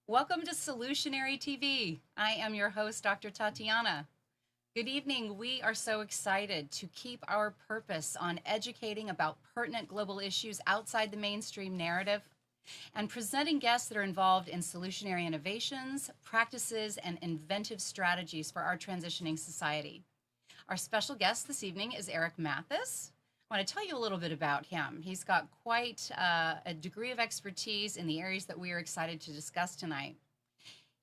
Welcome to Solutionary TV. I am your host, Dr. Tatiana. Good evening. We are so excited to keep our purpose on educating about pertinent global issues outside the mainstream narrative and presenting guests that are involved in solutionary innovations, practices, and inventive strategies for our transitioning society. Our special guest this evening is Eric Mathis. I want to tell you a little bit about him. He's got quite a degree of expertise in the areas that we are excited to discuss tonight.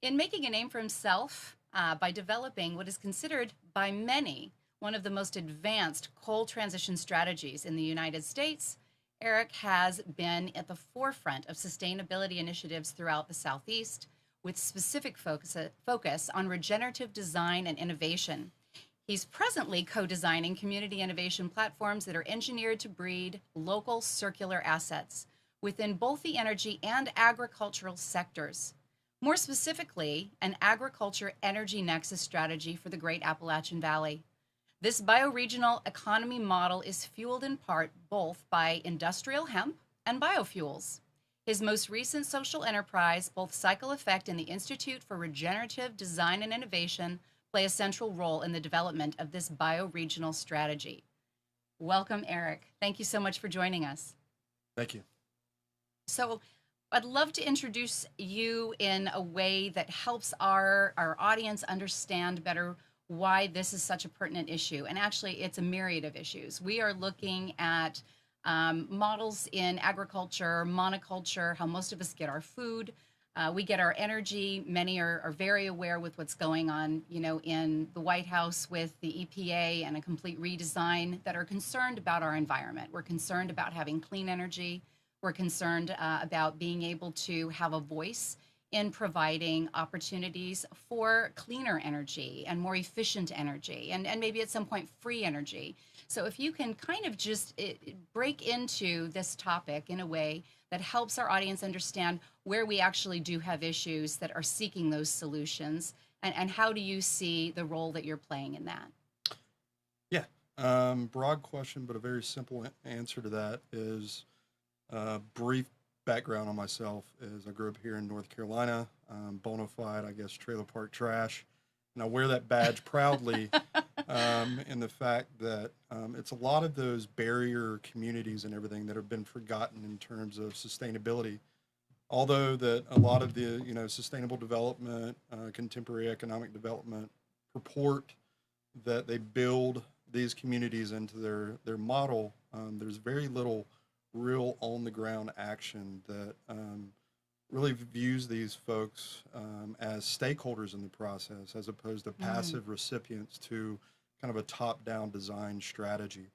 In making a name for himself by developing what is considered by many one of the most advanced coal transition strategies in the United States, Eric has been at the forefront of sustainability initiatives throughout the Southeast with specific focus on regenerative design and innovation. He's presently co-designing community innovation platforms that are engineered to breed local circular assets within both the energy and agricultural sectors. More specifically, an agriculture energy nexus strategy for the Great Appalachian Valley. This bioregional economy model is fueled in part both by industrial hemp and biofuels. His most recent social enterprise, both Cycle Effect and the Institute for Regenerative Design and Innovation, play a central role in the development of this bioregional strategy. Welcome, Eric. Thank you so much for joining us. Thank you. So I'd love to introduce you in a way that helps our audience understand better why this is such a pertinent issue. And actually, it's a myriad of issues. We are looking at models in agriculture, monoculture, how most of us get our food. We get our energy. Many are very aware with what's going on, in the White House with the EPA and a complete redesign that are concerned about our environment. We're concerned about having clean energy. We're concerned about being able to have a voice in providing opportunities for cleaner energy and more efficient energy and maybe at some point free energy. So if you can kind of just break into this topic in a way that helps our audience understand where we actually do have issues that are seeking those solutions, and how do you see the role that you're playing in that? Yeah, broad question, but a very simple answer to that is brief background on myself is I grew up here in North Carolina, bona fide, I guess, trailer park trash. And I wear that badge proudly in the fact that it's a lot of those barrier communities and everything that have been forgotten in terms of sustainability. Although that a lot of the, sustainable development, contemporary economic development purport that they build these communities into their model, there's very little real on-the-ground action that really views these folks as stakeholders in the process as opposed to passive recipients to kind of a top-down design strategy.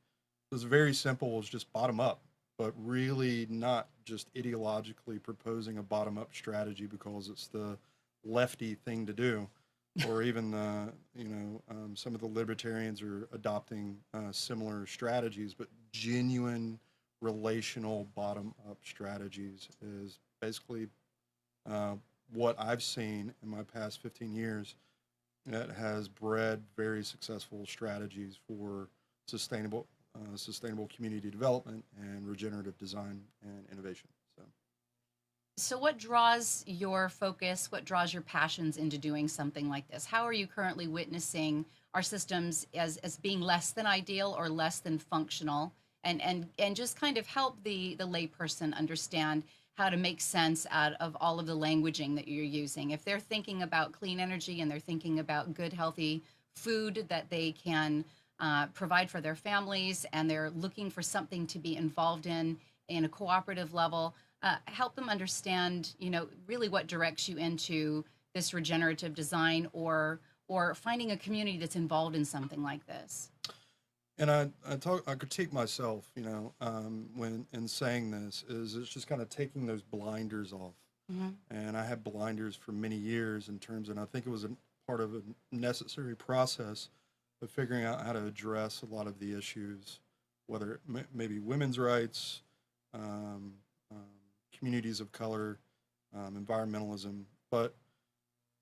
It's very simple, it's just bottom up, but really not just ideologically proposing a bottom-up strategy because it's the lefty thing to do, or even some of the libertarians are adopting similar strategies, but genuine relational bottom-up strategies is basically what I've seen in my past 15 years that has bred very successful strategies for sustainable community development and regenerative design and innovation. So what draws your focus, what draws your passions into doing something like this? How are you currently witnessing our systems as being less than ideal or less than functional, and just kind of help the layperson understand how to make sense out of all of the languaging that you're using? If they're thinking about clean energy and they're thinking about good, healthy food that they can provide for their families, and they're looking for something to be involved in a cooperative level. Help them understand, really what directs you into this regenerative design, or finding a community that's involved in something like this. And I critique myself, when in saying this, is it's just kind of taking those blinders off. Mm-hmm. And I had blinders for many years in terms, and I think it was a part of a necessary process of figuring out how to address a lot of the issues, whether maybe women's rights, um, um, communities of color, environmentalism. But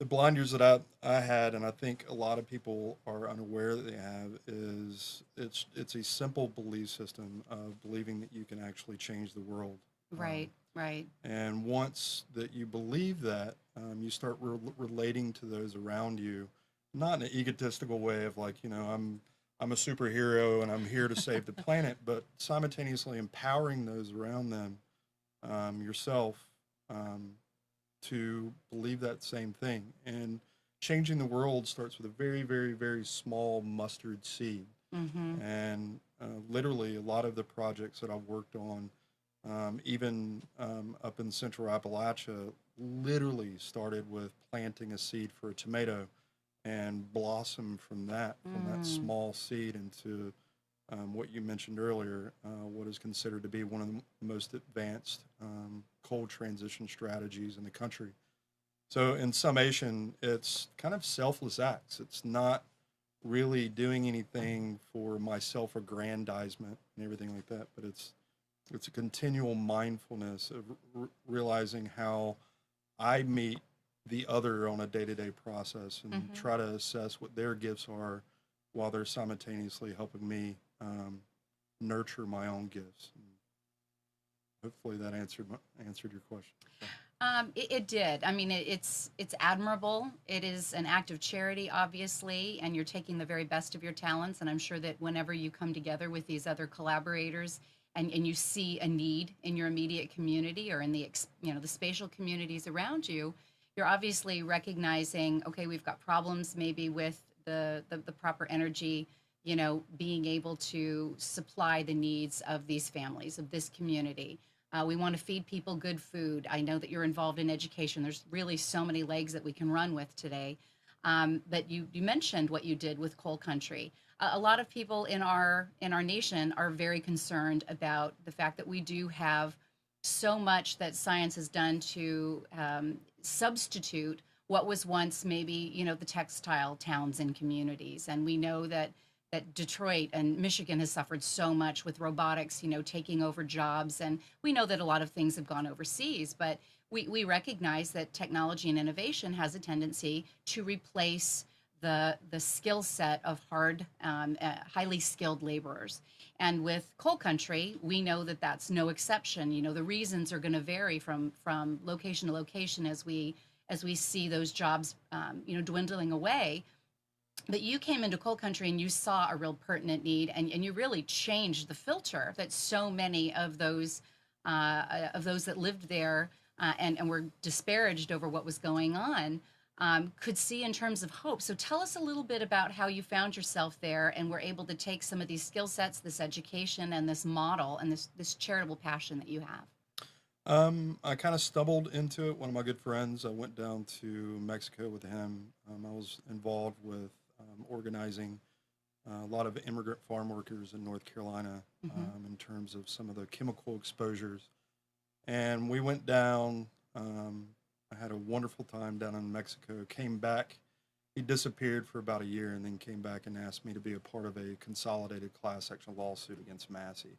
the blinders that I had, and I think a lot of people are unaware that they have, is it's a simple belief system of believing that you can actually change the world. Right, right. And once that you believe that, you start relating to those around you, not in an egotistical way of like, I'm a superhero and I'm here to save the planet, but simultaneously empowering those around them, yourself, to believe that same thing. And changing the world starts with a very, very, very small mustard seed. Mm-hmm. And literally, a lot of the projects that I've worked on, even up in Central Appalachia, literally started with planting a seed for a tomato and blossomed from that small seed into what you mentioned earlier, what is considered to be one of the most advanced coal transition strategies in the country. So, in summation, it's kind of selfless acts. It's not really doing anything for my self-aggrandizement and everything like that, but it's a continual mindfulness of realizing how I meet the other on a day-to-day process and Mm-hmm. try to assess what their gifts are while they're simultaneously helping me nurture my own gifts. And hopefully that answered your question. It did. I mean, it's admirable. It is an act of charity, obviously, and you're taking the very best of your talents. And I'm sure that whenever you come together with these other collaborators, and you see a need in your immediate community or in the the spatial communities around you, you're obviously recognizing, okay, we've got problems maybe with the proper energy, being able to supply the needs of these families, of this community. We want to feed people good food. I know that you're involved in education. There's really so many legs that we can run with today. But you mentioned what you did with Coal Country. A lot of people in our nation are very concerned about the fact that we do have so much that science has done to substitute what was once maybe the textile towns and communities. And we know that Detroit and Michigan has suffered so much with robotics, taking over jobs. And we know that a lot of things have gone overseas, but we recognize that technology and innovation has a tendency to replace the skill set of highly skilled laborers. And with Coal Country, we know that that's no exception. The reasons are going to vary from location to location as we see those jobs, dwindling away. But you came into Coal Country and you saw a real pertinent need, and you really changed the filter that so many of those that lived there and were disparaged over what was going on could see in terms of hope. So tell us a little bit about how you found yourself there and were able to take some of these skill sets, this education, and this model, and this charitable passion that you have. I kind of stumbled into it. One of my good friends, I went down to Mexico with him. I was involved with organizing a lot of immigrant farm workers in North Carolina, in terms of some of the chemical exposures. And we went down. I had a wonderful time down in Mexico. Came back. He disappeared for about a year and then came back and asked me to be a part of a consolidated class action lawsuit against Massey.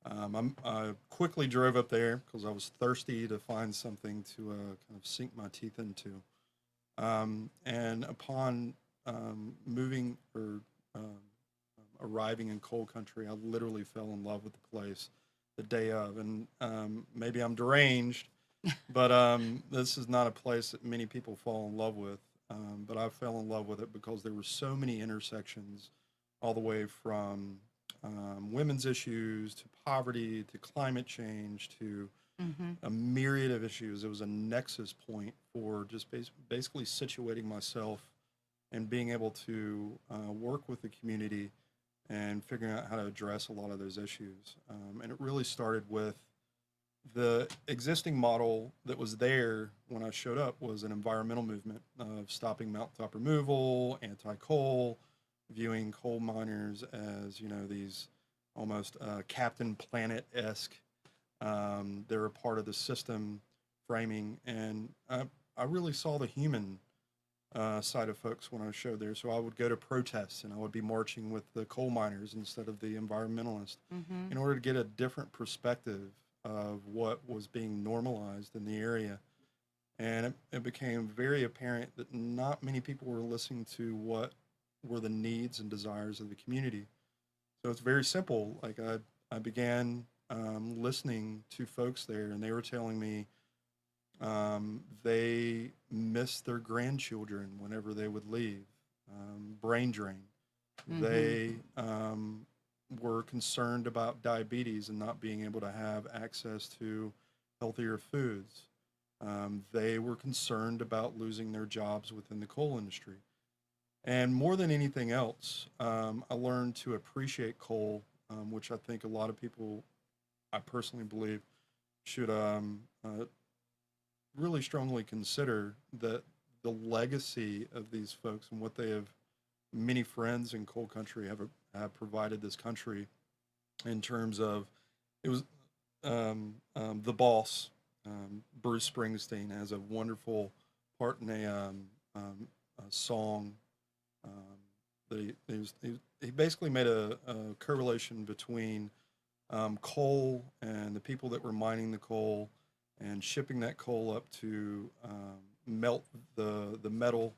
I quickly drove up there because I was thirsty to find something to kind of sink my teeth into. And upon moving or arriving in Coal Country, I literally fell in love with the place the day of. And maybe I'm deranged, but this is not a place that many people fall in love with. But I fell in love with it because there were so many intersections, all the way from women's issues to poverty to climate change to a myriad of issues. It was a nexus point for just basically situating myself and being able to work with the community and figuring out how to address a lot of those issues. And it really started with the existing model that was there when I showed up was an environmental movement of stopping mountaintop removal, anti-coal, viewing coal miners as, these almost Captain Planet-esque. They're a part of the system framing, and I really saw the human side of folks when I showed there. So I would go to protests and I would be marching with the coal miners instead of the environmentalists in order to get a different perspective of what was being normalized in the area. And it became very apparent that not many people were listening to what were the needs and desires of the community. So it's very simple. Like I began listening to folks there, and they were telling me they missed their grandchildren whenever they would leave, brain drain. They were concerned about diabetes and not being able to have access to healthier foods. They were concerned about losing their jobs within the coal industry. And more than anything else, I learned to appreciate coal, which I think a lot of people, I personally believe, should really strongly consider that the legacy of these folks and what they have, many friends in coal country have provided this country in terms of, it was the boss, Bruce Springsteen, has a wonderful part in a song that he basically made a correlation between coal and the people that were mining the coal and shipping that coal up to melt the metal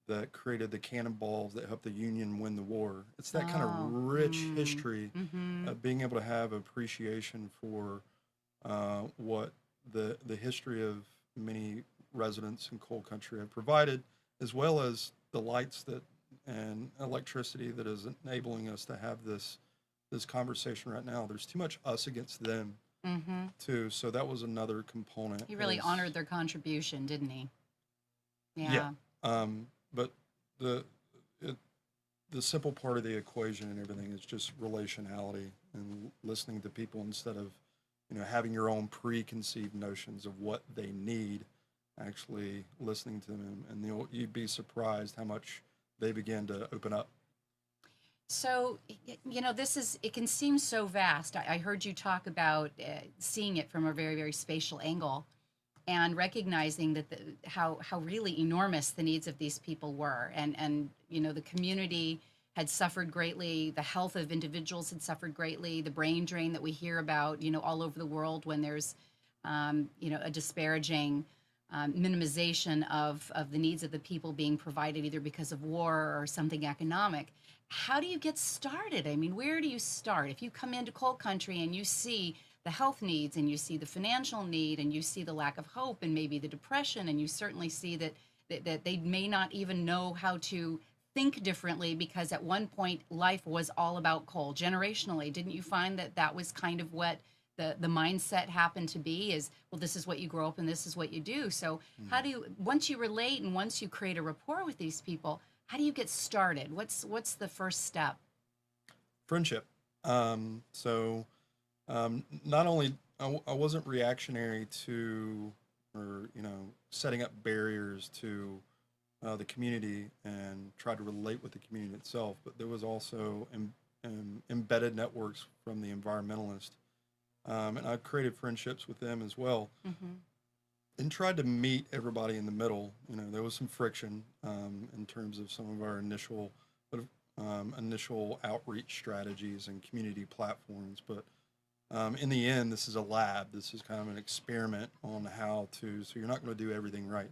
that created the cannonballs that helped the Union win the war. It's that kind of rich history of being able to have appreciation for what the history of many residents in coal country have provided, as well as the lights and electricity that is enabling us to have this conversation right now. There's too much us against them too. So that was another component. He really honored their contribution, didn't he? Yeah. But the simple part of the equation and everything is just relationality and listening to people instead of, having your own preconceived notions of what they need, actually listening to them. And you'd be surprised how much they begin to open up. So, it can seem so vast. I heard you talk about seeing it from a very, very spatial angle and recognizing that how really enormous the needs of these people were. And the community had suffered greatly. The health of individuals had suffered greatly. The brain drain that we hear about, all over the world when there's, a disparaging minimization of the needs of the people being provided either because of war or something economic. How do you get started? I mean, where do you start? If you come into coal country and you see the health needs and you see the financial need and you see the lack of hope and maybe the depression, and you certainly see that they may not even know how to think differently because at one point life was all about coal generationally. Didn't you find that was kind of what the mindset happened to be, is, well, this is what you grow up and this is what you do. So how do you, once you relate and once you create a rapport with these people, how do you get started? What's the first step? Friendship. Not only I wasn't reactionary to, or setting up barriers to the community and try to relate with the community itself, but there was also embedded networks from the environmentalist, and I created friendships with them as well. And tried to meet everybody in the middle. There was some friction in terms of some of our initial outreach strategies and community platforms. But in the end, this is a lab. This is kind of an experiment on how to, so you're not going to do everything right.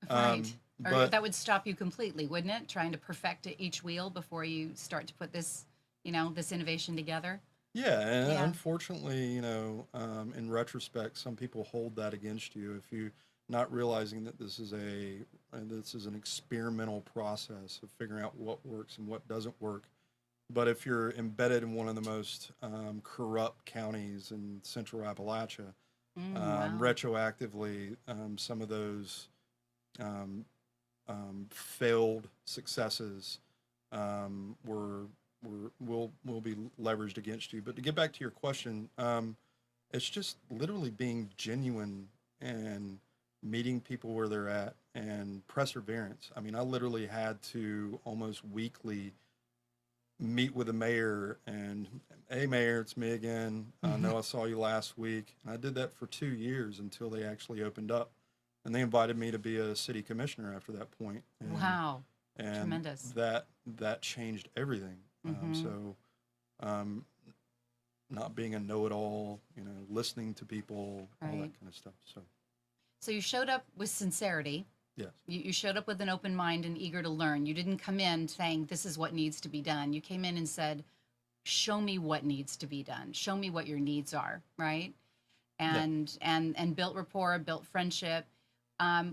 Right. Or that would stop you completely, wouldn't it? Trying to perfect each wheel before you start to put this, this innovation together. Yeah, and unfortunately, in retrospect, some people hold that against you if you not realizing that this is an experimental process of figuring out what works and what doesn't work. But if you're embedded in one of the most corrupt counties in Central Appalachia, retroactively, some of those failed successes were will be leveraged against you. But to get back to your question, it's just literally being genuine and meeting people where they're at and perseverance. I mean, I literally had to almost weekly meet with the mayor and, hey, mayor, it's me again. I know I saw you last week. And I did that for 2 years until they actually opened up. And they invited me to be a city commissioner after that point. And, Wow. and Tremendous. that changed everything. So not being a know-it-all, listening to people, all that kind of stuff. So you showed up with sincerity. Yes. You showed up with an open mind and eager to learn. You didn't come in saying, this is what needs to be done. You came in and said, show me what needs to be done. Show me what your needs are, right? And built rapport, built friendship.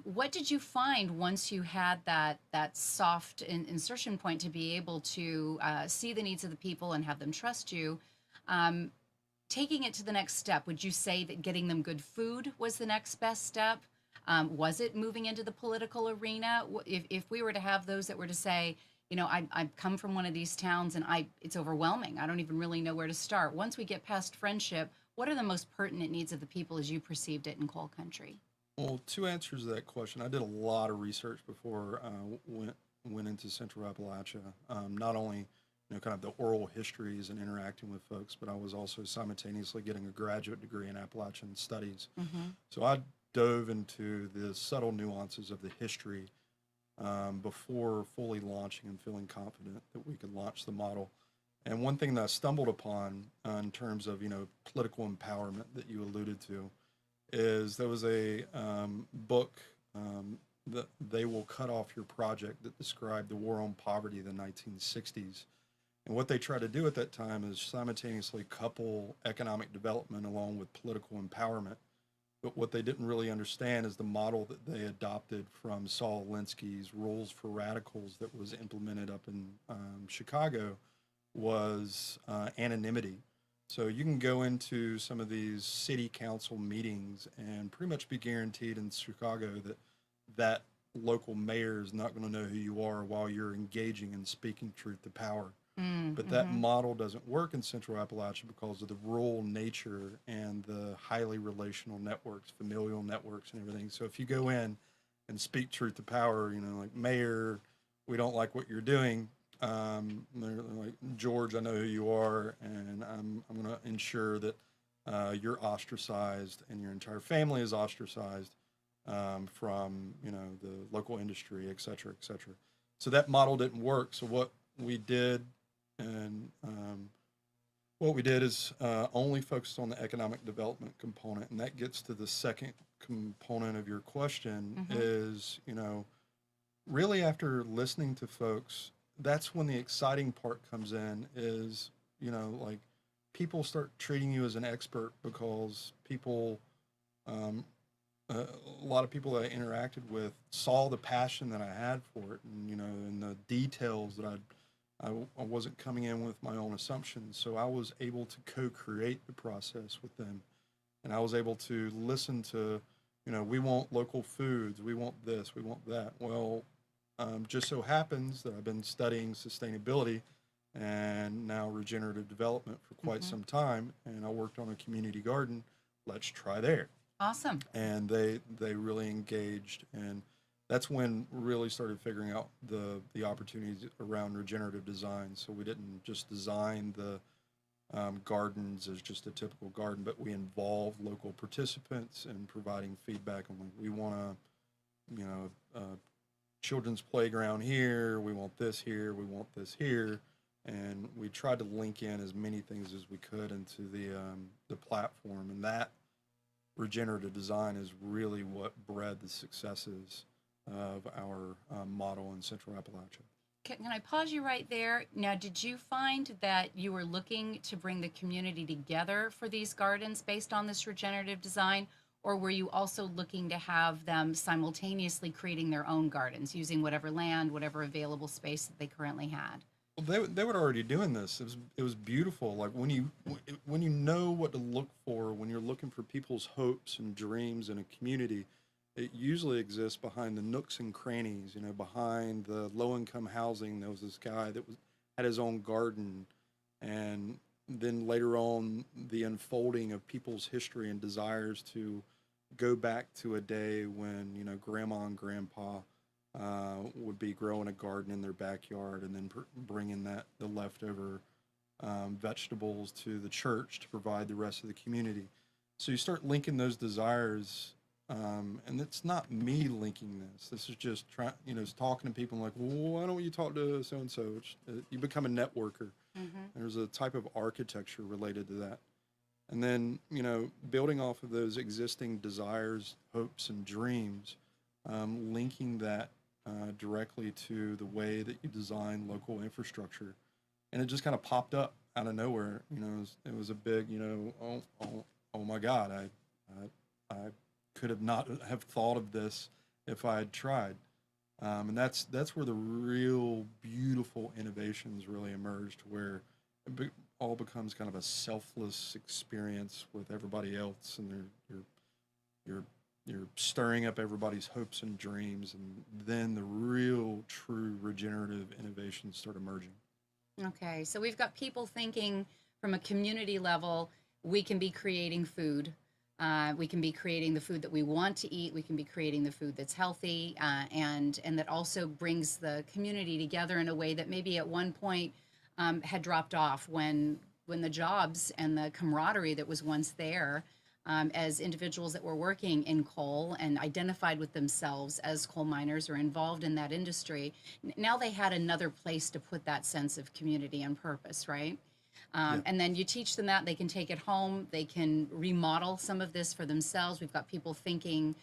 What did you find once you had that soft insertion point to be able to see the needs of the people and have them trust you? Taking it to the next step, would you say that getting them good food was the next best step? Was it moving into the political arena? If we were to have those that were to say, I've come from one of these towns and it's overwhelming. I don't even really know where to start. Once we get past friendship, what are the most pertinent needs of the people as you perceived it in coal country? Well, two answers to that question. I did a lot of research before I went into Central Appalachia. Not only kind of the oral histories and interacting with folks, but I was also simultaneously getting a graduate degree in Appalachian Studies. So I dove into the subtle nuances of the history before fully launching and feeling confident that we could launch the model. And one thing that I stumbled upon in terms of political empowerment that you alluded to is there was a book that They Will Cut Off Your Project that described the war on poverty of the 1960s. And what they tried to do at that time is simultaneously couple economic development along with political empowerment. But what they didn't really understand is the model that they adopted from Saul Alinsky's Rules for Radicals that was implemented up in Chicago was anonymity. So you can go into some of these city council meetings and pretty much be guaranteed in Chicago that local mayor is not going to know who you are while you're engaging and speaking truth to power. But that model doesn't work in Central Appalachia because of the rural nature and the highly relational networks, familial networks and everything. So if you go in and speak truth to power, like, mayor, we don't like what you're doing. They're like, George, I know who you are, and I'm going to ensure that you're ostracized and your entire family is ostracized from, the local industry, et cetera, et cetera. So that model didn't work. So what we did is only focused on the economic development component, and that gets to the second component of your question is, really after listening to folks, that's when the exciting part comes in is, like, people start treating you as an expert because people, a lot of people that I interacted with saw the passion that I had for it and, and the details that I wasn't coming in with my own assumptions. So I was able to co-create the process with them. And I was able to listen to, we want local foods, we want this, we want that. Well, just so happens that I've been studying sustainability and now regenerative development for quite some time. And I worked on a community garden. Let's try there. Awesome. And they really engaged, and that's when really started figuring out the opportunities around regenerative design. So we didn't just design the gardens as just a typical garden, but we involved local participants in providing feedback on, we want a children's playground here, we want this here, we want this here. And we tried to link in as many things as we could into the platform, and that regenerative design is really what bred the successes of our model in Central Appalachia. Can I pause you right there? Now, did you find that you were looking to bring the community together for these gardens based on this regenerative design, or were you also looking to have them simultaneously creating their own gardens using whatever land, whatever available space that they currently had? Well, they were already doing this. It was beautiful. Like when you know what to look for, when you're looking for people's hopes and dreams in a community, it usually exists behind the nooks and crannies. Behind the low income housing. There was this guy that had his own garden, and then later on the unfolding of people's history and desires to go back to a day when grandma and grandpa would be growing a garden in their backyard, and then bringing the leftover vegetables to the church to provide the rest of the community. So you start linking those desires, and it's not me linking this. This is just talking to people like, well, why don't you talk to so and so? You become a networker. There's a type of architecture related to that. And then, building off of those existing desires, hopes, and dreams, linking that directly to the way that you design local infrastructure. And it just kind of popped up out of nowhere. It was a big, oh my God, I could have not have thought of this if I had tried. And that's where the real beautiful innovations really emerged, where all becomes kind of a selfless experience with everybody else, and you're stirring up everybody's hopes and dreams, and then the real true regenerative innovations start emerging. Okay, so we've got people thinking from a community level, we can be creating food. We can be creating the food that we want to eat. We can be creating the food that's healthy, and that also brings the community together in a way that maybe at one point had dropped off when the jobs and the camaraderie that was once there as individuals that were working in coal and identified with themselves as coal miners or involved in that industry. Now they had another place to put that sense of community and purpose, right? And then you teach them that, they can take it home, they can remodel some of this for themselves. We've got people thinking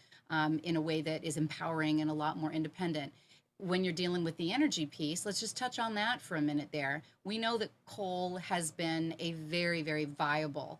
in a way that is empowering and a lot more independent. When you're dealing with the energy piece, let's just touch on that for a minute there. We know that coal has been a very, very viable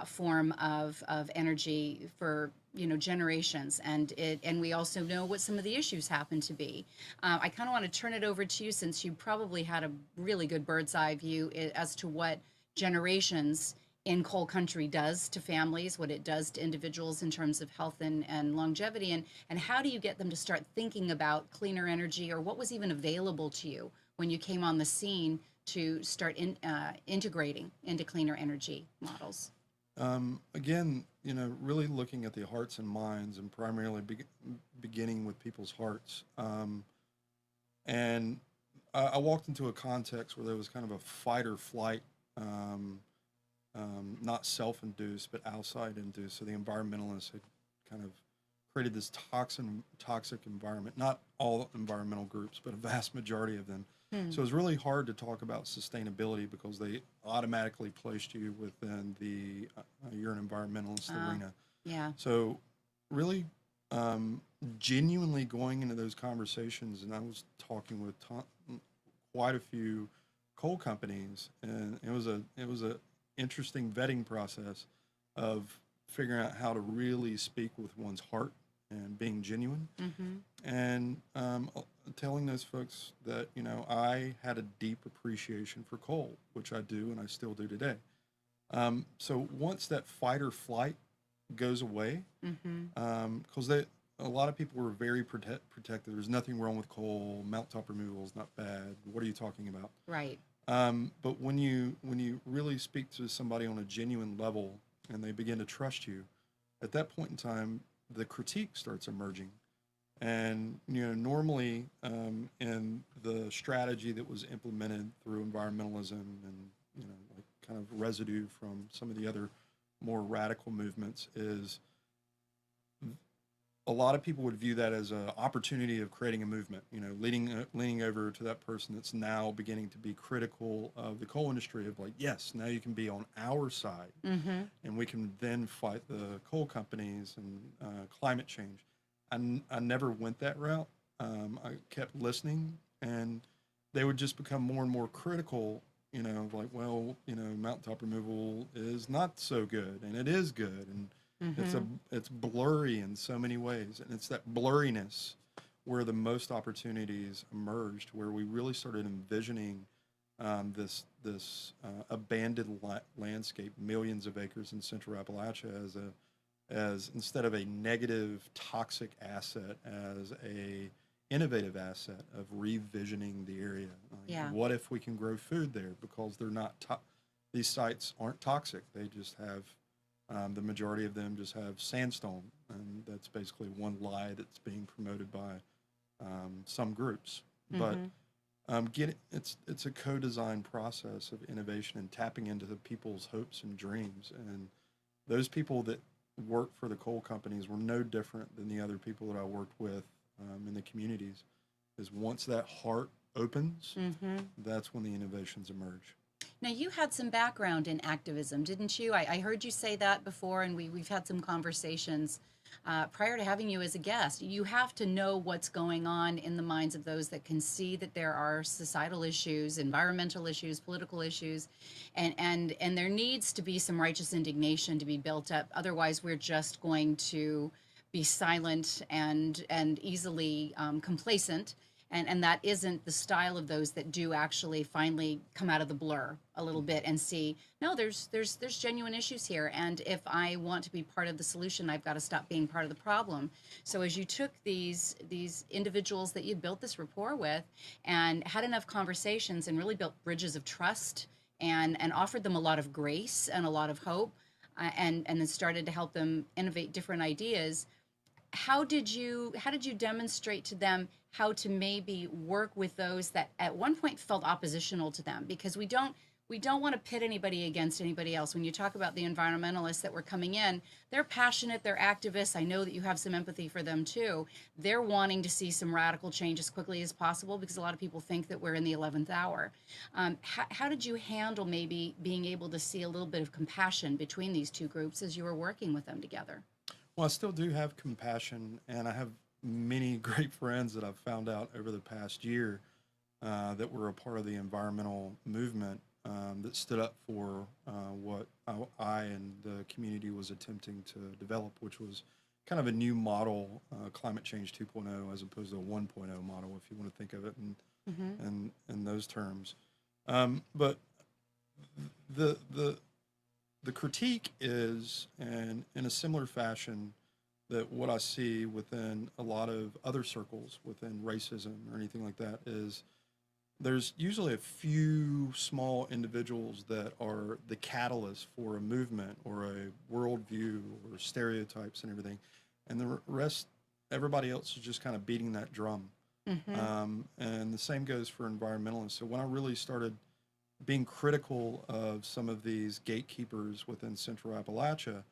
form of energy for generations, and we also know what some of the issues happen to be. I kind of want to turn it over to you, since you probably had a really good bird's eye view as to what generations in coal country does to families, what it does to individuals in terms of health and longevity, and how do you get them to start thinking about cleaner energy, or what was even available to you when you came on the scene to start integrating into cleaner energy models? Again, really looking at the hearts and minds, and primarily beginning with people's hearts. And I walked into a context where there was kind of a fight or flight, not self-induced, but outside-induced. So the environmentalists had kind of created this toxic environment. Not all environmental groups, but a vast majority of them. So it was really hard to talk about sustainability because they automatically placed you within the you're an environmentalist arena. Yeah. So really genuinely going into those conversations, and I was talking with quite a few coal companies, and it was a interesting vetting process of figuring out how to really speak with one's heart and being genuine, and telling those folks that I had a deep appreciation for coal, which I do and I still do today. So once that fight or flight goes away, because a lot of people were very protective. There's nothing wrong with coal. Mountaintop removal is not bad. What are you talking about? Right. But when you really speak to somebody on a genuine level and they begin to trust you, at that point in time, the critique starts emerging. And normally in the strategy that was implemented through environmentalism and like kind of residue from some of the other more radical movements, is a lot of people would view that as an opportunity of creating a movement. Leaning over to that person that's now beginning to be critical of the coal industry, of like, yes, now you can be on our side, and we can then fight the coal companies and climate change. I never went that route. I kept listening, and they would just become more and more critical, like, well, mountaintop removal is not so good, and it is good, and it's blurry in so many ways. And it's that blurriness where the most opportunities emerged, where we really started envisioning this abandoned landscape, millions of acres in central Appalachia, as instead of a negative toxic asset, as a innovative asset of revisioning the area. Yeah. What if we can grow food there because they're not these sites aren't toxic. They just have the majority of them just have sandstone, and that's basically one lie that's being promoted by some groups. But it's a co-design process of innovation and tapping into the people's hopes and dreams. And those people that work for the coal companies were no different than the other people that I worked with in the communities. Is once that heart opens, that's when the innovations emerge. Now, you had some background in activism, didn't you? I heard you say that before, and we've had some conversations prior to having you as a guest. You have to know what's going on in the minds of those that can see that there are societal issues, environmental issues, political issues, and there needs to be some righteous indignation to be built up. Otherwise, we're just going to be silent and easily complacent. And that isn't the style of those that do actually finally come out of the blur a little bit and see, no, there's genuine issues here. And if I want to be part of the solution, I've got to stop being part of the problem. So as you took these individuals that you built this rapport with and had enough conversations and really built bridges of trust and offered them a lot of grace and a lot of hope, and then started to help them innovate different ideas, how did you demonstrate to them how to maybe work with those that at one point felt oppositional to them? Because we don't want to pit anybody against anybody else. When you talk about the environmentalists that were coming in, they're passionate, they're activists. I know that you have some empathy for them too. They're wanting to see some radical change as quickly as possible because a lot of people think that we're in the 11th hour. How did you handle maybe being able to see a little bit of compassion between these two groups as you were working with them together? Well, I still do have compassion, and I have many great friends that I've found out over the past year that were a part of the environmental movement that stood up for what I and the community was attempting to develop, which was kind of a new model, climate change 2.0, as opposed to a 1.0 model, if you want to think of it in those terms. But the critique is, and in a similar fashion, that what I see within a lot of other circles within racism or anything like that is there's usually a few small individuals that are the catalyst for a movement or a worldview or stereotypes and everything. And the rest, everybody else is just kind of beating that drum. And the same goes for environmentalists. So when I really started being critical of some of these gatekeepers within Central Appalachia,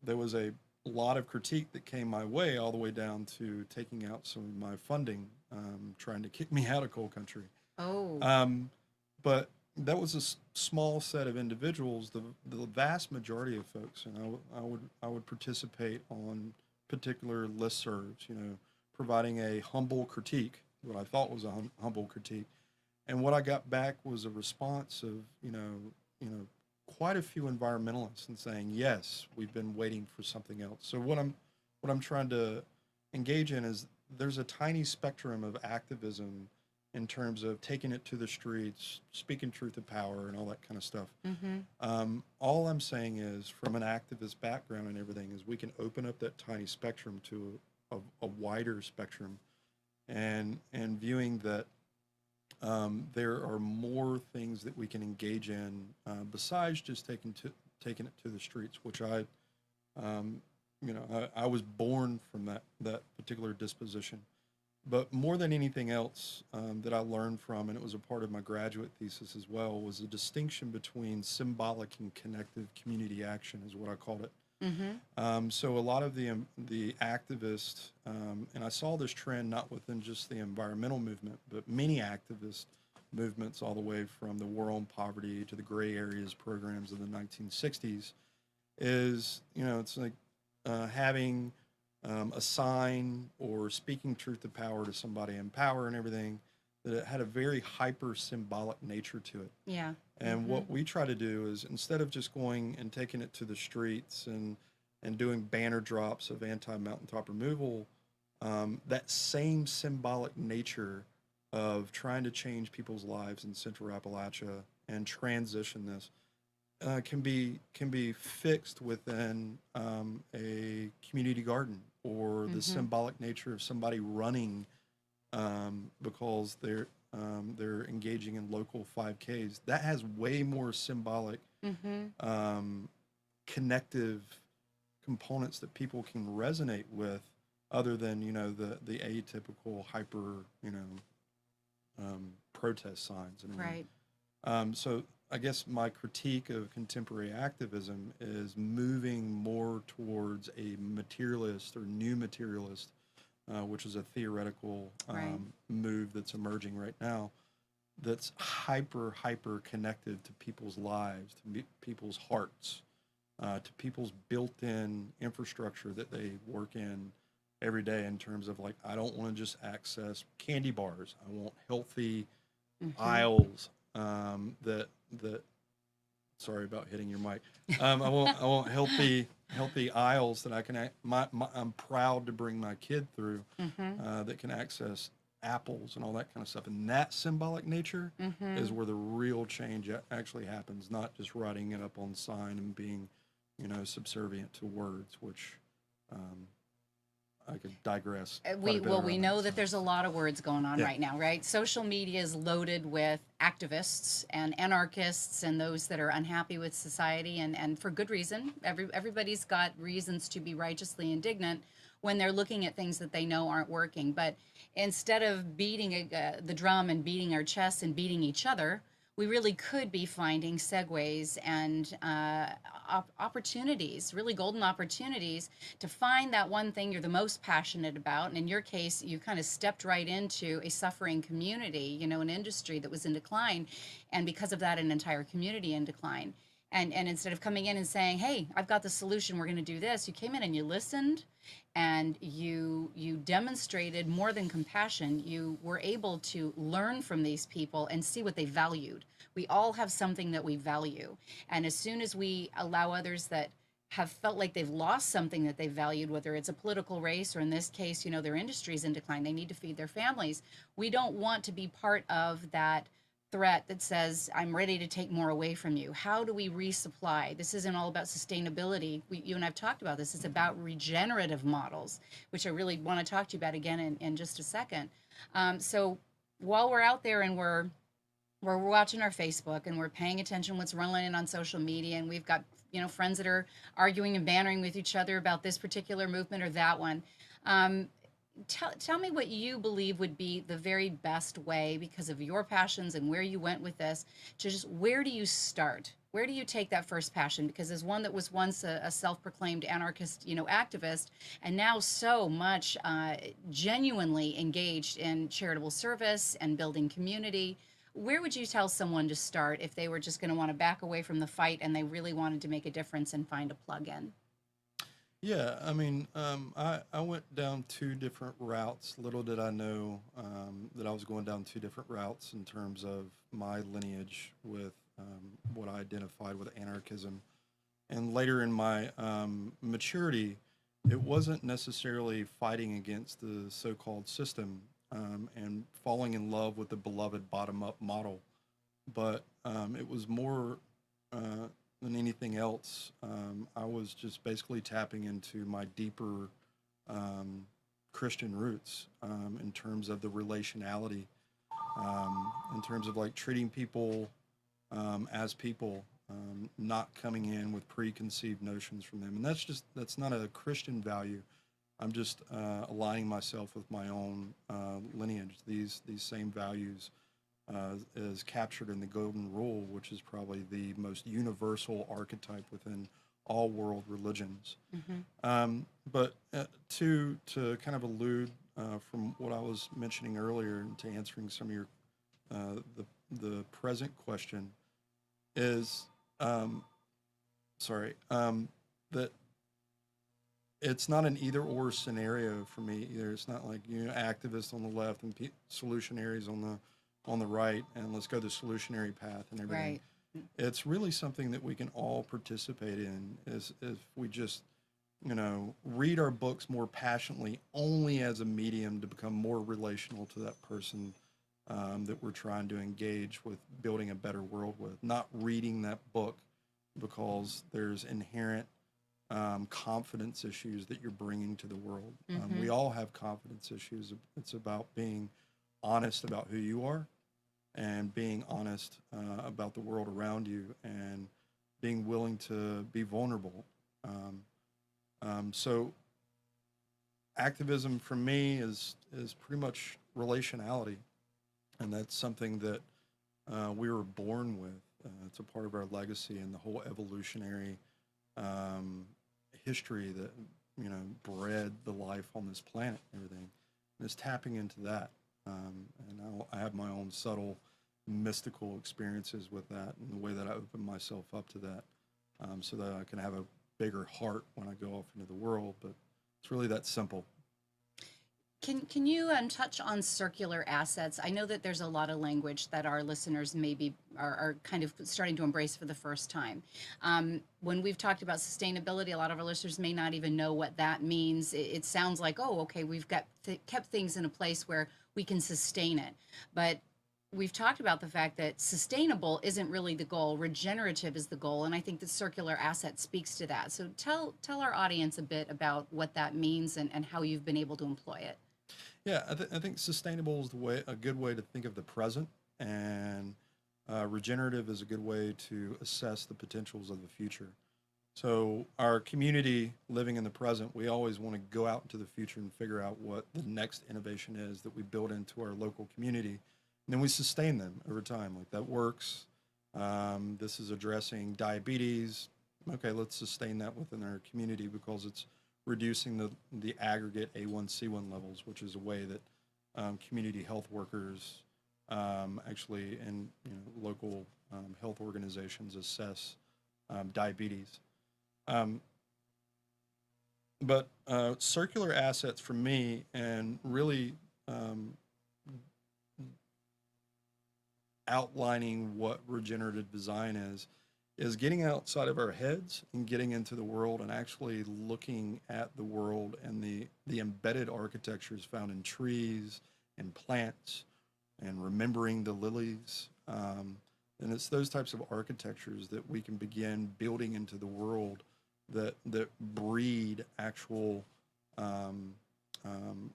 there was a lot of critique that came my way, all the way down to taking out some of my funding, trying to kick me out of coal country. But that was a small set of individuals. The vast majority of folks, and I would participate on particular listservs, providing a humble critique, what I thought was a humble critique. And what I got back was a response of, quite a few environmentalists and saying, yes, we've been waiting for something else. So what I'm trying to engage in is there's a tiny spectrum of activism in terms of taking it to the streets, speaking truth to power, and all that kind of stuff. All I'm saying is, from an activist background and everything, is we can open up that tiny spectrum to a wider spectrum, and viewing that there are more things that we can engage in besides just taking it to the streets, which I was born from that particular disposition. But more than anything else that I learned from, and it was a part of my graduate thesis as well, was the distinction between symbolic and connective community action, is what I called it. So a lot of the activists, and I saw this trend not within just the environmental movement, but many activist movements, all the way from the War on Poverty to the Gray Areas programs of the 1960s, is, it's like having a sign or speaking truth to power to somebody in power and everything, that it had a very hyper symbolic nature to it. Yeah. And what we try to do is, instead of just going and taking it to the streets and doing banner drops of anti-mountaintop removal, that same symbolic nature of trying to change people's lives in Central Appalachia and transition this, can be fixed within a community garden, or the Mm-hmm. symbolic nature of somebody running because they're engaging in local 5Ks. That has way more symbolic, Mm-hmm. um, connective components that people can resonate with, other than the atypical hyper protest signs and everything. Right. So I guess my critique of contemporary activism is moving more towards a materialist or new materialist, which is a theoretical Right. move that's emerging right now. That's hyper connected to people's lives, to people's hearts, to people's built-in infrastructure that they work in every day. In terms of, like, I don't want to just access candy bars. I want healthy Mm-hmm. aisles, that sorry about hitting your mic. I want healthy aisles that I can I'm proud to bring my kid through, Mm-hmm. that can access apples and all that kind of stuff. And that symbolic nature Mm-hmm. is where the real change actually happens, not just writing it up on sign and being, subservient to words, which um, I could digress quite a bit We around that. know So that there's a lot of words going on yeah, right now, right? Social media is loaded with activists and anarchists and those that are unhappy with society, and for good reason. Everybody's got reasons to be righteously indignant when they're looking at things that they know aren't working. But instead of beating the drum and beating our chests and beating each other, we really could be finding segues and opportunities, really golden opportunities, to find that one thing you're the most passionate about. And in your case, you kind of stepped right into a suffering community, an industry that was in decline. And because of that, an entire community in decline. And instead of coming in and saying, hey, I've got the solution, we're going to do this, you came in and you listened, and you demonstrated more than compassion. You were able to learn from these people and see what they valued. We all have something that we value, and as soon as we allow others that have felt like they've lost something that they valued, whether it's a political race or in this case, their industry's in decline, they need to feed their families. We don't want to be part of that threat that says, I'm ready to take more away from you. How do we resupply? This isn't all about sustainability. You and I've talked about this. It's about regenerative models, which I really want to talk to you about again in just a second. So while we're out there and we're watching our Facebook and we're paying attention what's running on social media, and we've got friends that are arguing and bantering with each other about this particular movement or that one. Um, tell me what you believe would be the very best way, because of your passions and where you went with this, to just, where do you start? Where do you take that first passion? Because as one that was once a self-proclaimed anarchist, activist, and now so much genuinely engaged in charitable service and building community, where would you tell someone to start if they were just going to want to back away from the fight and they really wanted to make a difference and find a plug-in? yeah. I mean, I went down two different routes. Little did I know that I was going down two different routes in terms of my lineage with what I identified with anarchism. And later in my maturity, it wasn't necessarily fighting against the so-called system and falling in love with the beloved bottom-up model, but it was more than anything else. I was just basically tapping into my deeper um, Christian roots, in terms of the relationality, in terms of, like, treating people as people, not coming in with preconceived notions from them. And that's not a Christian value. I'm just aligning myself with my own lineage. These same values is captured in the Golden Rule, which is probably the most universal archetype within all world religions. Mm-hmm. But to kind of allude from what I was mentioning earlier, and to answering some of your the present question is, sorry, that it's not an either or scenario for me either. It's not like, activists on the left and solutionaries on the right, and let's go the solutionary path and everything. Right. It's really something that we can all participate in, is if we just read our books more passionately, only as a medium to become more relational to that person that we're trying to engage with, building a better world with. Not reading that book, because there's inherent confidence issues that you're bringing to the world. We all have confidence issues. It's about being honest about who you are and being honest about the world around you and being willing to be vulnerable. So activism for me is pretty much relationality, and that's something that we were born with. It's a part of our legacy and the whole evolutionary history that bred the life on this planet and everything. And it's tapping into that. And I have my own subtle mystical experiences with that and the way that I open myself up to that, so that I can have a bigger heart when I go off into the world. But it's really that simple. Can you touch on circular assets? I know that there's a lot of language that our listeners maybe are kind of starting to embrace for the first time. When we've talked about sustainability, a lot of our listeners may not even know what that means. It sounds like, oh, okay, we've got kept things in a place where we can sustain it. But we've talked about the fact that sustainable isn't really the goal. Regenerative is the goal, and I think the circular asset speaks to that. So tell our audience a bit about what that means and how you've been able to employ it. Yeah, I think sustainable is a good way to think of the present, and regenerative is a good way to assess the potentials of the future. So our community living in the present, we always want to go out into the future and figure out what the next innovation is that we build into our local community, and then we sustain them over time. Like, that works. This is addressing diabetes. Okay, let's sustain that within our community because it's reducing the aggregate A1C1 levels, which is a way that community health workers actually and local health organizations assess diabetes. But circular assets for me, and really outlining what regenerative design is getting outside of our heads and getting into the world and actually looking at the world and the embedded architectures found in trees and plants and remembering the lilies. And it's those types of architectures that we can begin building into the world that breed actual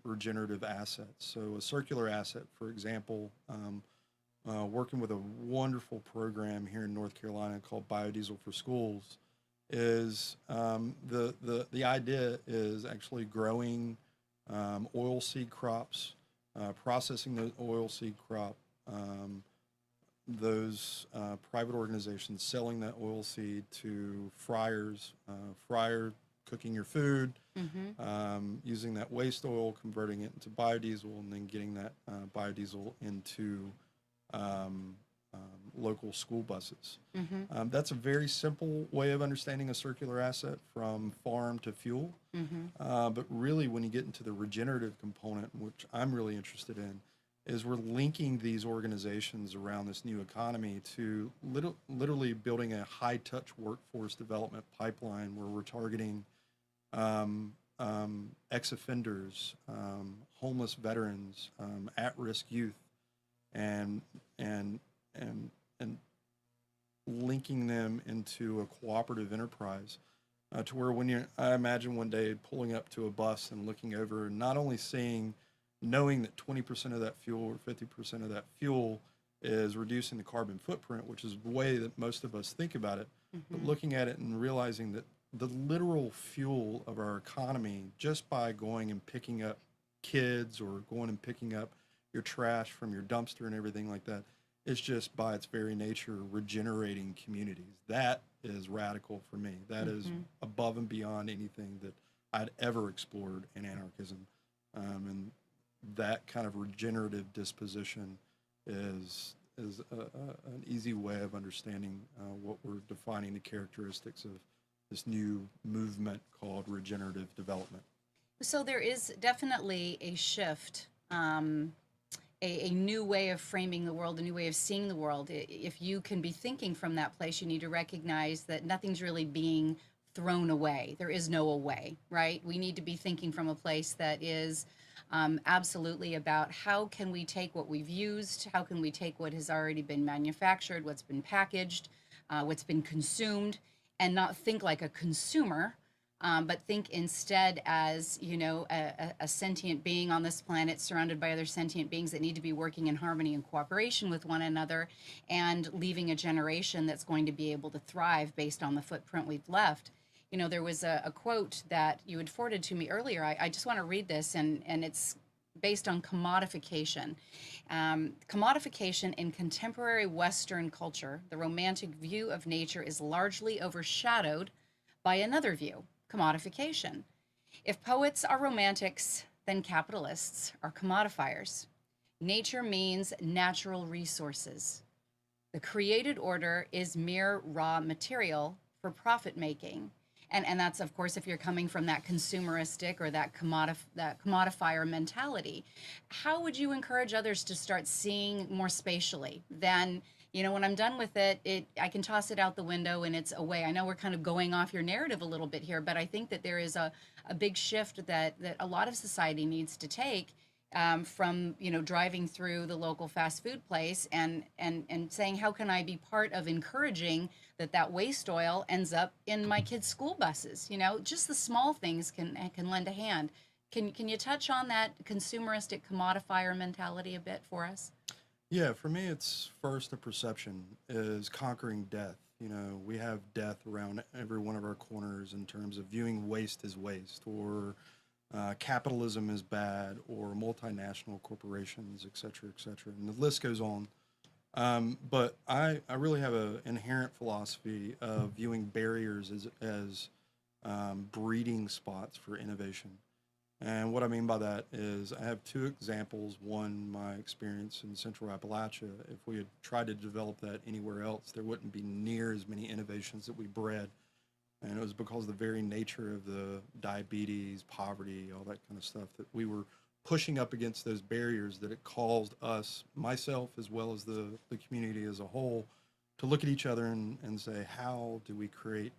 regenerative assets. So a circular asset, for example, working with a wonderful program here in North Carolina called Biodiesel for Schools, is the idea is actually growing oilseed crops, processing the oilseed crop, those private organizations selling that oilseed to fryers, cooking your food, using that waste oil, converting it into biodiesel, and then getting that biodiesel into local school buses. That's a very simple way of understanding a circular asset from farm to fuel. But really, when you get into the regenerative component, which I'm really interested in, is we're linking these organizations around this new economy to literally building a high-touch workforce development pipeline where we're targeting ex-offenders, homeless veterans, at-risk youth, and linking them into a cooperative enterprise to where I imagine one day pulling up to a bus and looking over and not only knowing that 20% of that fuel or 50% of that fuel is reducing the carbon footprint, which is the way that most of us think about it, but looking at it and realizing that the literal fuel of our economy, just by going and picking up kids or going and picking up your trash from your dumpster and everything like that, is just by its very nature regenerating communities. That is radical for me. That is above and beyond anything that I'd ever explored in anarchism. And that kind of regenerative disposition is an easy way of understanding what we're defining the characteristics of this new movement called regenerative development. So there is definitely a shift, a new way of framing the world, a new way of seeing the world. If you can be thinking from that place, you need to recognize that nothing's really being thrown away. There is no away, right? We need to be thinking from a place that is absolutely about how can we take what we've used, how can we take what has already been manufactured, what's been packaged, what's been consumed, and not think like a consumer, but think instead as, a sentient being on this planet surrounded by other sentient beings that need to be working in harmony and cooperation with one another, and leaving a generation that's going to be able to thrive based on the footprint we've left. There was a quote that you had forwarded to me earlier. I just want to read this, and it's based on commodification. Commodification in contemporary Western culture, the romantic view of nature is largely overshadowed by another view, commodification. If poets are romantics, then capitalists are commodifiers. Nature means natural resources. The created order is mere raw material for profit making. And that's, of course, if you're coming from that consumeristic or that commodifier mentality. How would you encourage others to start seeing more spatially than, when I'm done with it, I can toss it out the window and it's away? I know we're kind of going off your narrative a little bit here, but I think that there is a big shift that a lot of society needs to take, from driving through the local fast food place and saying, how can I be part of encouraging that waste oil ends up in my kids' school buses? Just the small things can lend a hand. Can you touch on that consumeristic commodifier mentality a bit for us? Yeah, for me, it's first a perception is conquering death. We have death around every one of our corners in terms of viewing waste as waste, or capitalism is bad, or multinational corporations, et cetera, and the list goes on. But I really have an inherent philosophy of viewing barriers as breeding spots for innovation. And what I mean by that is I have two examples. One, my experience in Central Appalachia. If we had tried to develop that anywhere else, there wouldn't be near as many innovations that we bred. And it was because of the very nature of the diabetes, poverty, all that kind of stuff, that we were pushing up against those barriers, that it caused us, myself, as well as the community as a whole, to look at each other and say, how do we create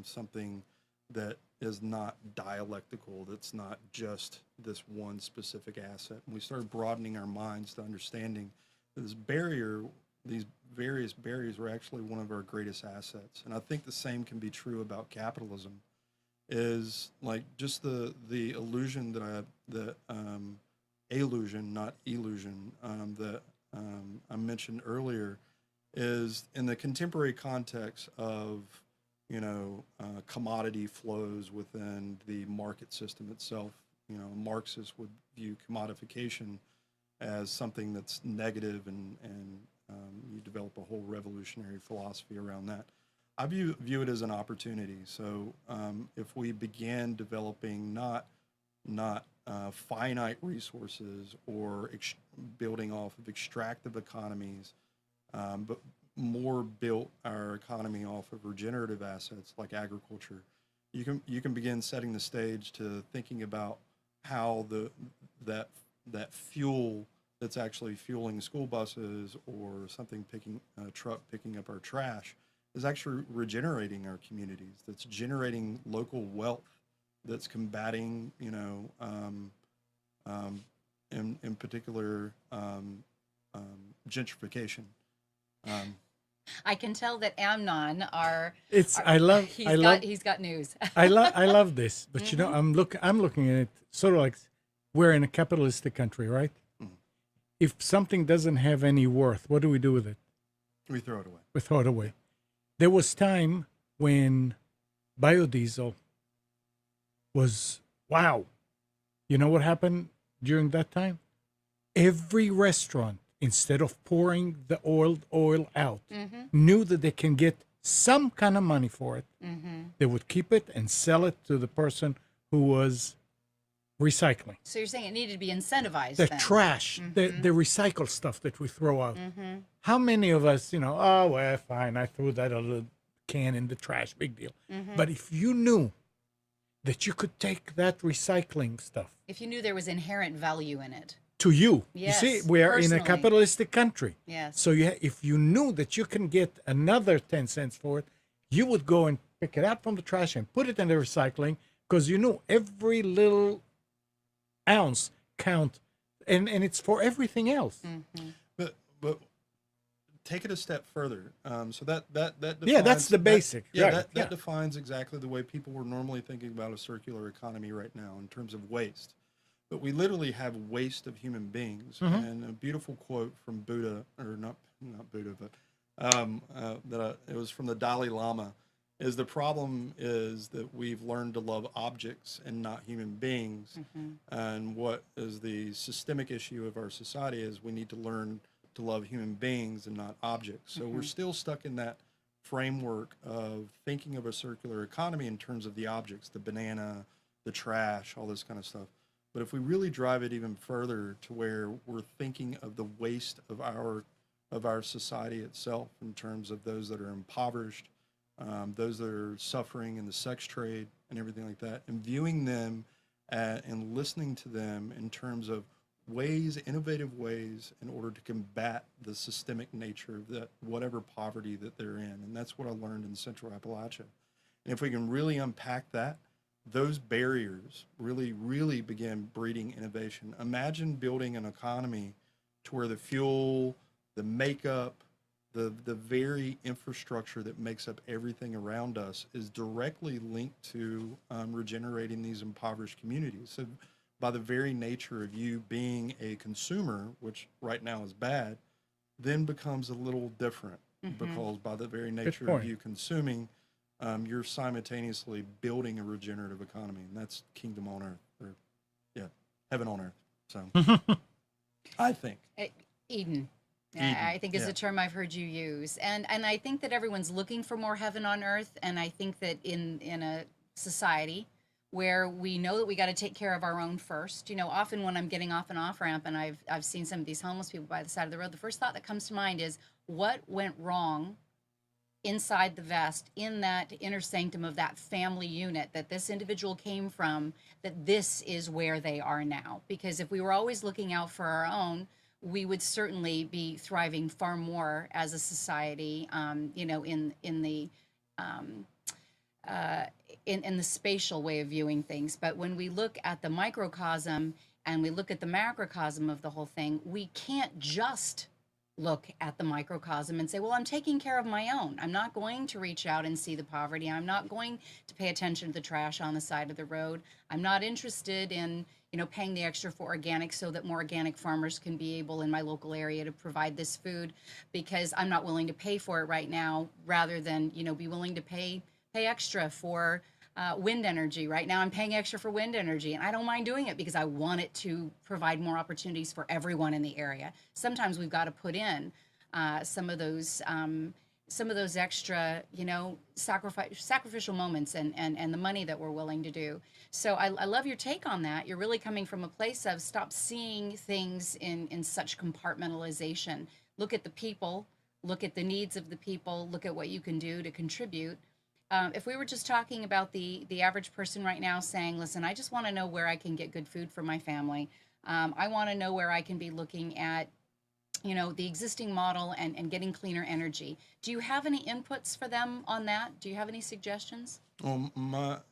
something that is not dialectical, that's not just this one specific asset? And we started broadening our minds to understanding that this barrier, these various barriers, were actually one of our greatest assets. And I think the same can be true about capitalism, is like just the illusion illusion, not illusion, that I mentioned earlier, is in the contemporary context of commodity flows within the market system itself. Marxists would view commodification as something that's negative, and you develop a whole revolutionary philosophy around that. I view it as an opportunity. So if we began developing not finite resources or building off of extractive economies, but more built our economy off of regenerative assets like agriculture, you can begin setting the stage to thinking about how that fuel that's actually fueling school buses, or something a truck picking up our trash, is actually regenerating our communities, that's generating local wealth, that's combating, in particular, gentrification. I can tell that Amnon he's got news. I love this, but mm-hmm. I'm looking at it sort of like we're in a capitalistic country, right? Mm-hmm. If something doesn't have any worth, what do we do with it? We throw it away. We throw it away. There was time when biodiesel was wow. You know what happened during that time? Every restaurant, instead of pouring the oil out, mm-hmm. knew that they can get some kind of money for it. Mm-hmm. They would keep it and sell it to the person who was recycling. So you're saying it needed to be incentivized. The trash, mm-hmm. the recycled stuff that we throw out. Mm-hmm. How many of us, oh, well, fine, I threw that little can in the trash, big deal. Mm-hmm. But if you knew that you could take that recycling stuff. If you knew there was inherent value in it. To you. Yes, you see, we are personally. In a capitalistic country. Yes. So if you knew that you can get another 10 cents for it, you would go and pick it out from the trash and put it in the recycling, because you know every little ounce count, and it's for everything else. Mm-hmm. But take it a step further. So that defines, Yeah, that's the basic. Yeah, right. that defines exactly the way people were normally thinking about a circular economy right now in terms of waste. But we literally have waste of human beings. And a beautiful quote from Buddha, or not Buddha, but it was from the Dalai Lama. Is the problem is that we've learned to love objects and not human beings. And what is the systemic issue of our society is we need to learn to love human beings and not objects. So we're still stuck in that framework of thinking of a circular economy in terms of the objects, the banana, the trash, all this kind of stuff. But if we really drive it even further to where we're thinking of the waste of our society itself in terms of those that are impoverished, those that are suffering in the sex trade and everything like that, and viewing them and listening to them in terms of innovative ways in order to combat the systemic nature of that whatever poverty that they're in. And that's what I learned in Central Appalachia. And if we can really unpack that, those barriers really, really begin breeding innovation. Imagine building an economy to where the fuel, the makeup, the very infrastructure that makes up everything around us is directly linked to regenerating these impoverished communities. So by the very nature of you being a consumer, which right now is bad, then becomes a little different because by the very nature of you consuming, you're simultaneously building a regenerative economy, and that's kingdom on earth, or heaven on earth. So I think Eden. I think is a term I've heard you use, and I think that everyone's looking for more heaven on earth, and I think that in a society where we know that we got to take care of our own first. You know, often when I'm getting off an off ramp and I've seen some of these homeless people by the side of the road, the first thought that comes to mind is what went wrong inside the vest, in that inner sanctum of that family unit that this individual came from, that this is where they are now. Because if we were always looking out for our own, we would certainly be thriving far more as a society, you know, in the spatial way of viewing things. But when we look at the microcosm and we look at the macrocosm of the whole thing, we can't just look at the microcosm and say, well, I'm taking care of my own. I'm not going to reach out and see the poverty. I'm not going to pay attention to the trash on the side of the road. I'm not interested in, you know, paying the extra for organic so that more organic farmers can be able in my local area to provide this food, because I'm not willing to pay for it right now, rather than, you know, be willing to pay extra for wind energy. Right now I'm paying extra for wind energy, and I don't mind doing it because I want it to provide more opportunities for everyone in the area. Sometimes we've got to put in some of those extra, you know, sacrificial moments and the money that we're willing to do. So I love your take on that. You're really coming from a place of stop seeing things in such compartmentalization. Look at the people, look at the needs of the people, look at what you can do to contribute. If we were just talking about the average person right now saying, listen, I just want to know where I can get good food for my family. I want to know where I can be looking at, you know, the existing model and getting cleaner energy. Do you have any inputs for them on that? Do you have any suggestions? Well,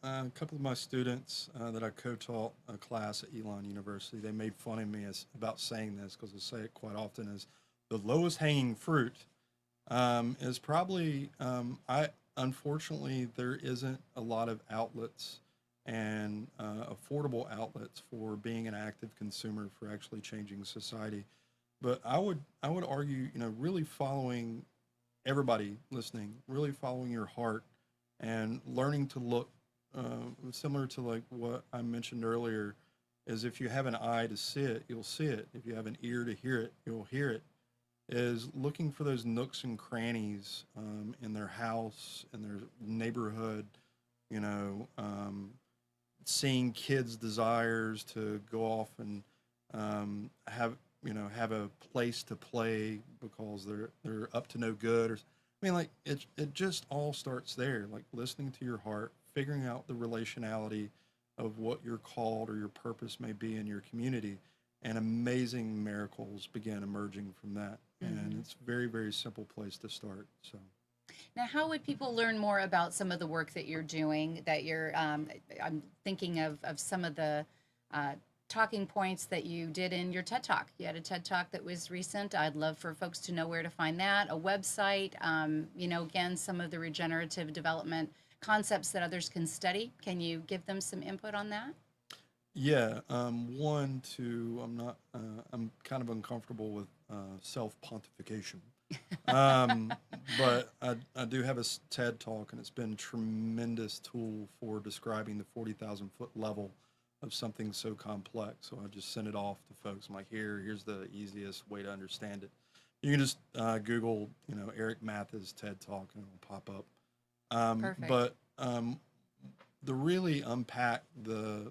a couple of my students that I co-taught a class at Elon University, they made fun of me about saying this, because I say it quite often, is the lowest hanging fruit is probably, unfortunately, there isn't a lot of outlets and affordable outlets for being an active consumer for actually changing society. But I would argue, you know, really following everybody listening, really following your heart and learning to look similar to like what I mentioned earlier, is if you have an eye to see it, you'll see it. If you have an ear to hear it, you'll hear it. Is looking for those nooks and crannies in their house, in their neighborhood, you know, seeing kids' desires to go off and have a place to play because they're up to no good. Or, I mean, like it just all starts there, like listening to your heart, figuring out the relationality of what your called or your purpose may be in your community, and amazing miracles begin emerging from that. And it's a very, very simple place to start. So now, how would people learn more about some of the work that you're doing, that you're I'm thinking of some of the talking points that you did in your TED Talk. You had a TED Talk that was recent. I'd love for folks to know where to find that, a website, again, some of the regenerative development concepts that others can study. Can you give them some input on that? Yeah. I'm kind of uncomfortable with self-pontification. But I do have a TED Talk, and it's been a tremendous tool for describing the 40,000 foot level of something so complex. So I just send it off to folks. I'm like, here's the easiest way to understand it. You can just Google, Eric Mathis TED Talk, and it'll pop up. Perfect. But to really unpack the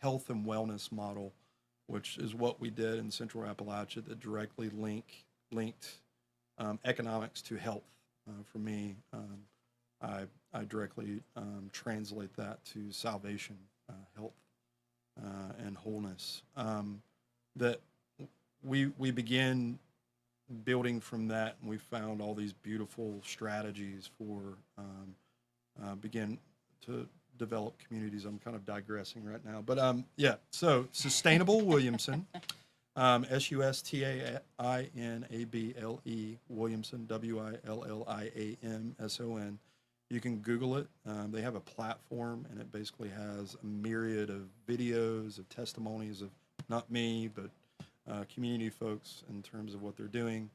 health and wellness model, which is what we did in Central Appalachia, that directly linked economics to health. For me, I directly translate that to salvation, health, and wholeness. That we begin building from that, and we found all these beautiful strategies for begin to develop communities. I'm kind of digressing right now, but so Sustainable Williamson, Sustainable Williamson, Williamson. You can Google it. They have a platform, and it basically has a myriad of videos, of testimonies of not me, but community folks in terms of what they're doing,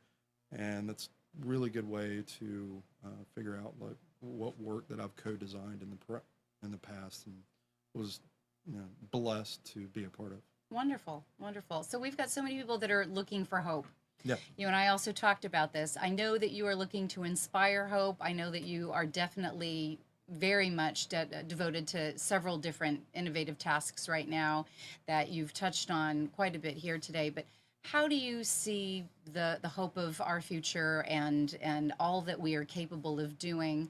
and that's a really good way to figure out what work that I've co-designed in the past, and was blessed to be a part of. Wonderful, wonderful. So we've got so many people that are looking for hope. Yeah. You and I also talked about this. I know that you are looking to inspire hope. I know that you are definitely very much devoted to several different innovative tasks right now that you've touched on quite a bit here today. But how do you see the hope of our future and all that we are capable of doing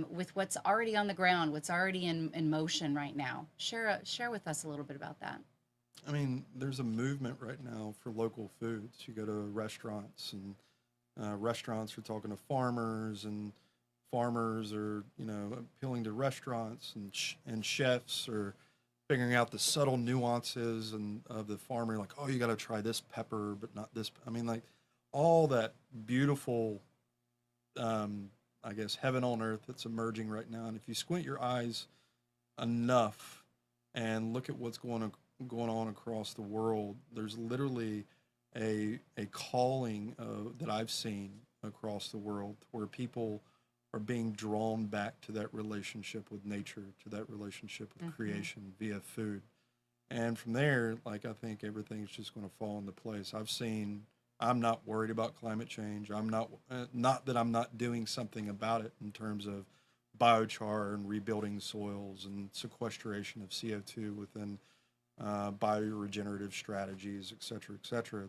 with what's already on the ground, what's already in motion right now? Share with us a little bit about that. I mean, there's a movement right now for local foods. You go to restaurants, and restaurants are talking to farmers, and farmers are, appealing to restaurants, and chefs are figuring out the subtle nuances of the farmer. Like, oh, you got to try this pepper, but not this. I mean, like all that beautiful, I guess, heaven on earth that's emerging right now. And if you squint your eyes enough and look at what's going on across the world, there's literally a calling that I've seen across the world where people are being drawn back to that relationship with nature, to that relationship with creation via food. And from there, I think everything's just going to fall into place. I'm not worried about climate change. I'm not that I'm not doing something about it in terms of bio-char and rebuilding soils and sequestration of CO2 within bio-regenerative strategies, et cetera, et cetera.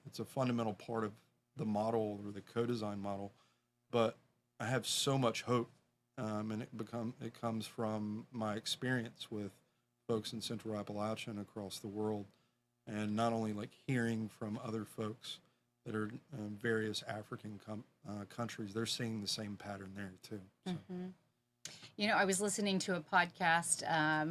It's a fundamental part of the model, or the co-design model, but I have so much hope, and it comes from my experience with folks in Central Appalachia and across the world, and not only hearing from other folks that are in various African countries. They're seeing the same pattern there too. So. I was listening to a podcast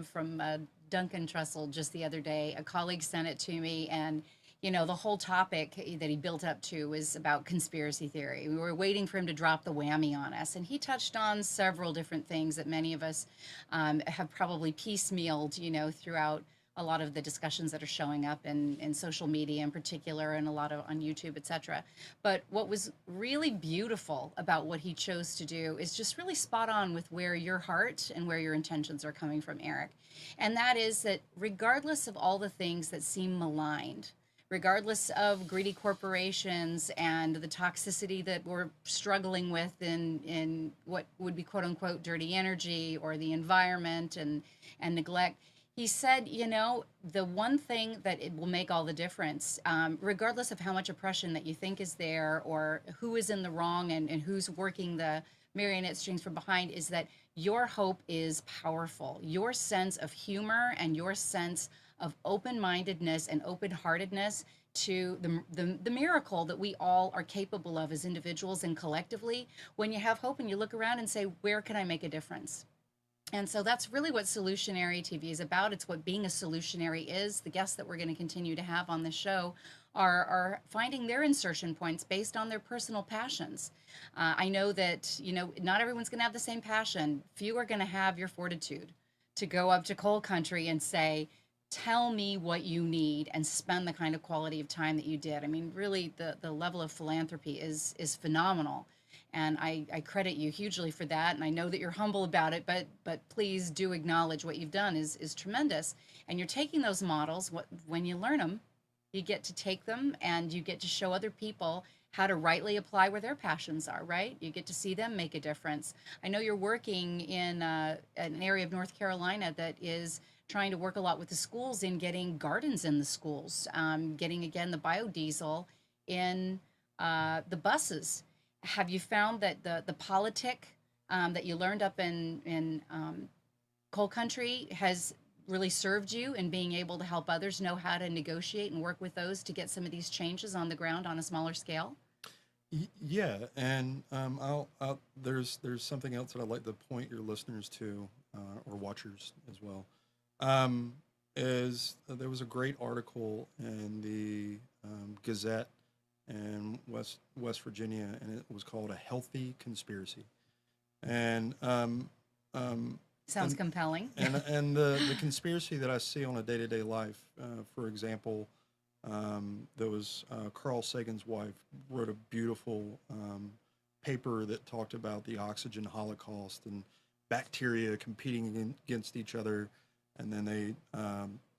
from Duncan Trussell just the other day. A colleague sent it to me, and the whole topic that he built up to was about conspiracy theory. We were waiting for him to drop the whammy on us, and he touched on several different things that many of us have probably piecemealed, throughout a lot of the discussions that are showing up in social media in particular, and a lot of on YouTube, etc. But what was really beautiful about what he chose to do is just really spot on with where your heart and where your intentions are coming from, Eric. And that is that regardless of all the things that seem maligned, regardless of greedy corporations and the toxicity that we're struggling with in what would be quote unquote dirty energy or the environment and neglect, he said, the one thing that it will make all the difference, regardless of how much oppression that you think is there or who is in the wrong and who's working the marionette strings from behind, is that your hope is powerful. Your sense of humor and your sense of open-mindedness and open-heartedness to the miracle that we all are capable of as individuals and collectively. When you have hope and you look around and say, where can I make a difference? And so that's really what Solutionary TV is about. It's what being a solutionary is. The guests that we're going to continue to have on the show are finding their insertion points based on their personal passions. I know that, not everyone's going to have the same passion. Few are going to have your fortitude to go up to coal country and say, tell me what you need, and spend the kind of quality of time that you did. I mean, really, the level of philanthropy is phenomenal. And I credit you hugely for that. And I know that you're humble about it, but please do acknowledge what you've done is tremendous. And you're taking those models, when you learn them, you get to take them and you get to show other people how to rightly apply where their passions are, right? You get to see them make a difference. I know you're working in an area of North Carolina that is trying to work a lot with the schools in getting gardens in the schools, getting, again, the biodiesel in the buses. Have you found that the politic that you learned up in coal country has really served you in being able to help others know how to negotiate and work with those to get some of these changes on the ground on a smaller scale? Yeah, and there's something else that I'd like to point your listeners to, or watchers as well. Is there was a great article in the Gazette in West Virginia, and it was called "A Healthy Conspiracy," and sounds compelling. And the conspiracy that I see on a day-to-day life, for example, there was Carl Sagan's wife wrote a beautiful paper that talked about the oxygen holocaust and bacteria competing against each other, and then they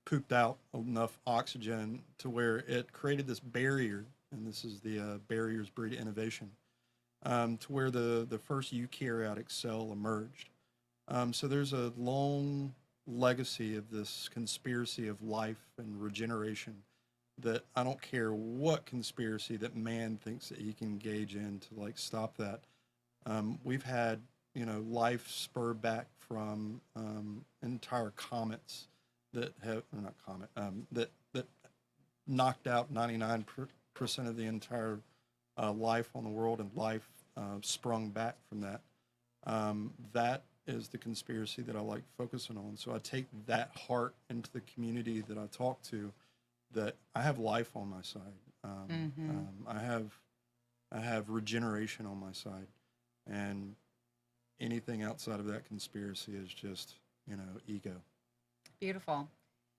pooped out enough oxygen to where it created this barrier, and this is the barriers breed innovation, to where the first eukaryotic cell emerged. So there's a long legacy of this conspiracy of life and regeneration that I don't care what conspiracy that man thinks that he can engage in to stop that. We've had, life spurred back from entire comets that have, or not comet, that knocked out 99% of the entire life on the world, and life sprung back from that. That is the conspiracy that I like focusing on. So I take that heart into the community that I talk to, that I have life on my side. I have regeneration on my side, and anything outside of that conspiracy is just, ego. Beautiful.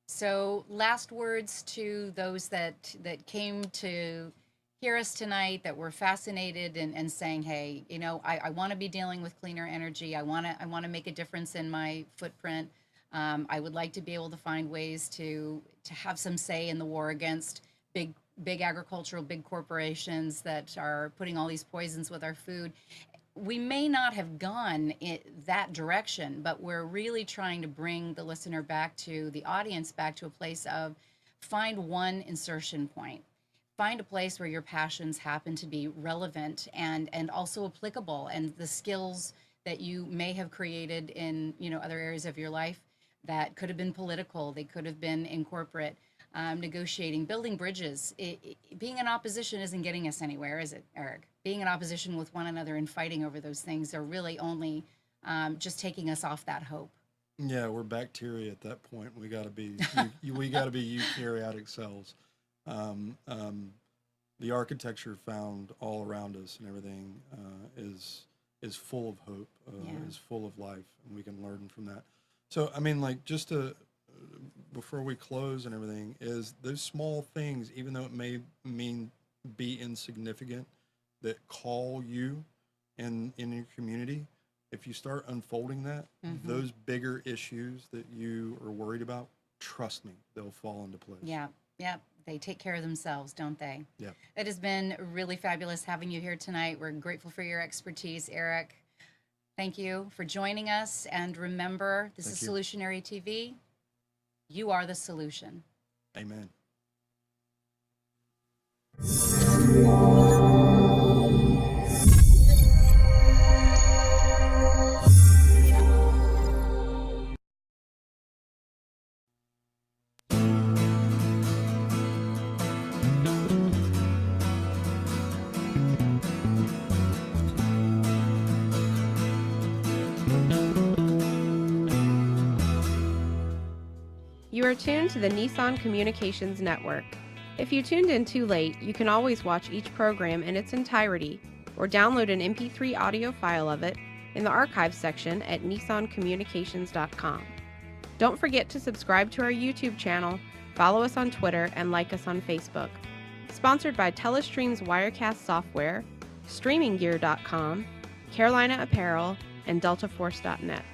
So last words to those that came to hear us tonight, that were fascinated and saying, hey, I want to be dealing with cleaner energy. I want to make a difference in my footprint. I would like to be able to find ways to have some say in the war against big agricultural, big corporations that are putting all these poisons with our food. We may not have gone in that direction, but we're really trying to bring the listener the audience back to a place of find one insertion point. Find a place where your passions happen to be relevant and also applicable, and the skills that you may have created in other areas of your life that could have been political, they could have been in corporate, negotiating, building bridges. Being in opposition isn't getting us anywhere, is it, Eric? Being in opposition with one another and fighting over those things are really only just taking us off that hope. Yeah, we're bacteria at that point. We got to be eukaryotic cells. The architecture found all around us and everything is full of hope, is full of life, and we can learn from that. So, just to, before we close and everything, is those small things, even though it may be insignificant, that call you in your community, if you start unfolding that, those bigger issues that you are worried about, trust me, they'll fall into place. Yeah. They take care of themselves, don't they? Yeah. It has been really fabulous having you here tonight. We're grateful for your expertise, Eric. Thank you for joining us. And remember, this is Solutionary TV. You are the solution. Amen. are tuned to the Nissan Communications Network. If you tuned in too late, you can always watch each program in its entirety or download an MP3 audio file of it in the archives section at nissancommunications.com. Don't forget to subscribe to our YouTube channel, follow us on Twitter, and like us on Facebook. Sponsored by Telestream's Wirecast software, StreamingGear.com, Carolina Apparel, and DeltaForce.net.